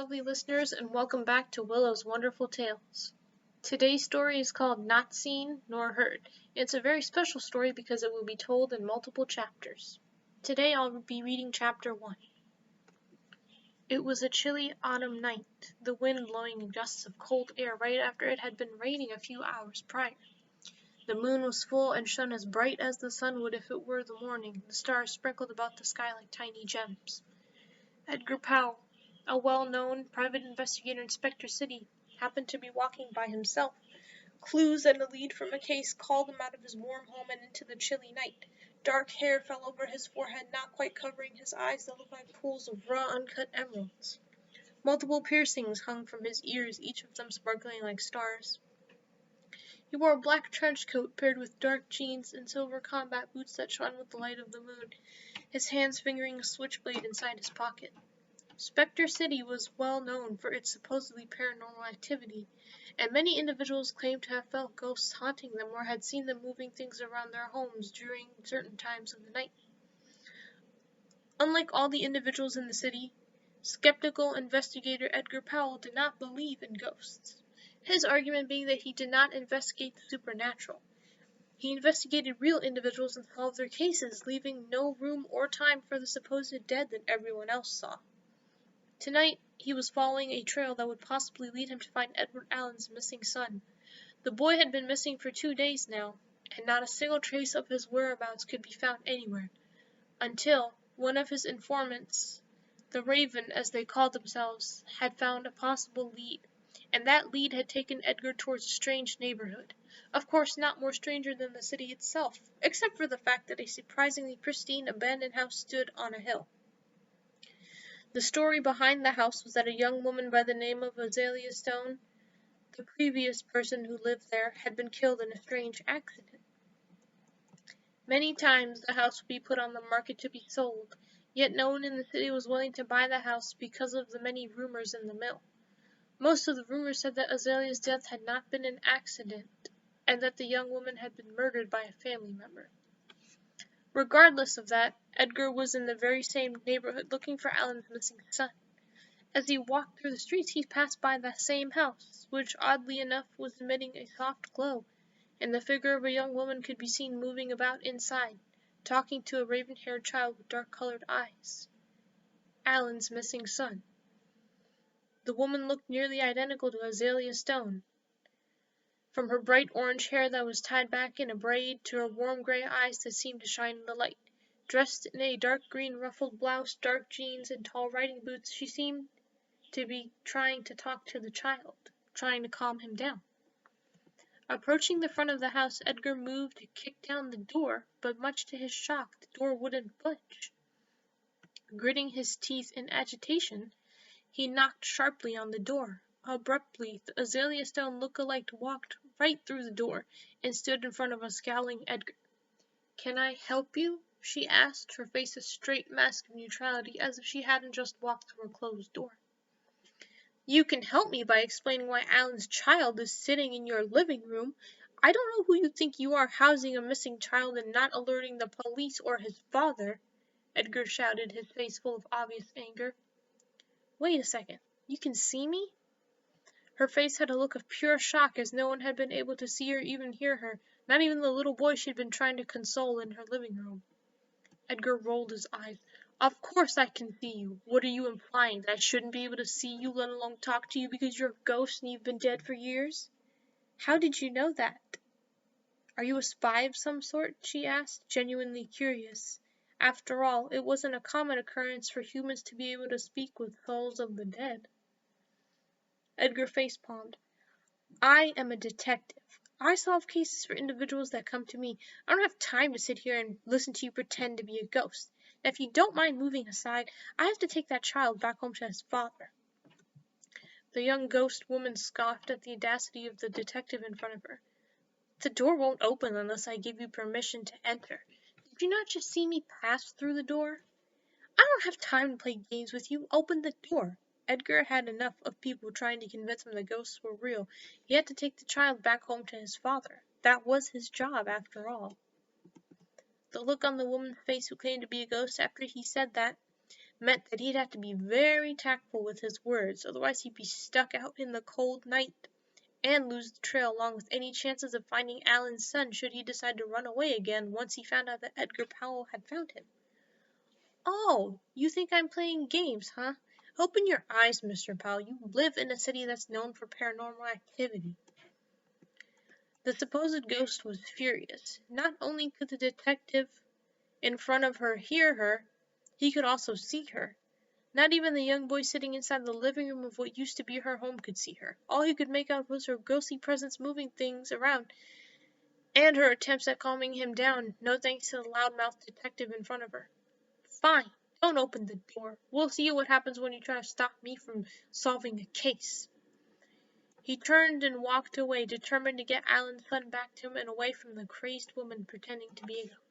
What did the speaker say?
lovely listeners, and welcome back to Willow's Wonderful Tales. Today's story is called Not Seen Nor Heard. It's a very special story because it will be told in multiple chapters. Today I'll be reading chapter 1. It was a chilly autumn night, the wind blowing in gusts of cold air right after it had been raining a few hours prior. The moon was full and shone as bright as the sun would if it were the morning, the stars sprinkled about the sky like tiny gems. Edgar Powell, a well-known private investigator in Specter City, happened to be walking by himself. Clues and a lead from a case called him out of his warm home and into the chilly night. Dark hair fell over his forehead, not quite covering his eyes that looked like pools of raw, uncut emeralds. Multiple piercings hung from his ears, each of them sparkling like stars. He wore a black trench coat paired with dark jeans and silver combat boots that shone with the light of the moon, his hands fingering a switchblade inside his pocket. Specter City was well known for its supposedly paranormal activity, and many individuals claimed to have felt ghosts haunting them or had seen them moving things around their homes during certain times of the night. Unlike all the individuals in the city, skeptical investigator Edgar Powell did not believe in ghosts, his argument being that he did not investigate the supernatural. He investigated real individuals and solved their cases, leaving no room or time for the supposed dead that everyone else saw. Tonight, he was following a trail that would possibly lead him to find Edward Allen's missing son. The boy had been missing for 2 days now, and not a single trace of his whereabouts could be found anywhere, until one of his informants, the Raven as they called themselves, had found a possible lead, and that lead had taken Edgar towards a strange neighborhood. Of course, not more stranger than the city itself, except for the fact that a surprisingly pristine abandoned house stood on a hill. The story behind the house was that a young woman by the name of Azalea Stone, the previous person who lived there, had been killed in a strange accident. Many times the house would be put on the market to be sold, yet no one in the city was willing to buy the house because of the many rumors in the mill. Most of the rumors said that Azalea's death had not been an accident, and that the young woman had been murdered by a family member. Regardless of that, Edgar was in the very same neighborhood looking for Alan's missing son. As he walked through the streets, he passed by that same house, which oddly enough was emitting a soft glow, and the figure of a young woman could be seen moving about inside, talking to a raven-haired child with dark-colored eyes. Alan's missing son. The woman looked nearly identical to Azalea Stone, from her bright orange hair that was tied back in a braid to her warm gray eyes that seemed to shine in the light. Dressed in a dark green ruffled blouse, dark jeans, and tall riding boots, she seemed to be trying to talk to the child, trying to calm him down. Approaching the front of the house, Edgar moved to kick down the door, but much to his shock, the door wouldn't budge. Gritting his teeth in agitation, he knocked sharply on the door. Abruptly, the Azalea Stone look-alike walked right through the door and stood in front of a scowling Edgar. "Can I help you?" she asked, her face a straight mask of neutrality, as if she hadn't just walked through a closed door. "You can help me by explaining why Alan's child is sitting in your living room. I don't know who you think you are, housing a missing child and not alerting the police or his father," Edgar shouted, his face full of obvious anger. "Wait a second. You can see me?" Her face had a look of pure shock, as no one had been able to see or even hear her, not even the little boy she'd been trying to console in her living room. Edgar rolled his eyes. "Of course I can see you. What are you implying, that I shouldn't be able to see you, let alone talk to you, because you're a ghost and you've been dead for years?" "How did you know that?" "Are you a spy of some sort?" she asked, genuinely curious. After all, it wasn't a common occurrence for humans to be able to speak with souls of the dead. Edgar facepalmed. "I am a detective. I solve cases for individuals that come to me. I don't have time to sit here and listen to you pretend to be a ghost. Now, if you don't mind moving aside, I have to take that child back home to his father." The young ghost woman scoffed at the audacity of the detective in front of her. "The door won't open unless I give you permission to enter. Did you not just see me pass through the door?" "I don't have time to play games with you. Open the door." Edgar had enough of people trying to convince him the ghosts were real. He had to take the child back home to his father. That was his job, after all. The look on the woman's face who claimed to be a ghost after he said that meant that he'd have to be very tactful with his words, otherwise he'd be stuck out in the cold night and lose the trail along with any chances of finding Alan's son should he decide to run away again once he found out that Edgar Powell had found him. Oh, you think I'm playing games, huh? Open your eyes, Mr. Powell. You live in a city that's known for paranormal activity. The supposed ghost was furious. Not only could the detective in front of her hear her, he could also see her. Not even the young boy sitting inside the living room of what used to be her home could see her. All he could make out was her ghostly presence moving things around, and her attempts at calming him down, no thanks to the loudmouth detective in front of her. Fine, don't open the door. We'll see what happens when you try to stop me from solving a case. He turned and walked away, determined to get Alan's son back to him and away from the crazed woman pretending to be a ghost.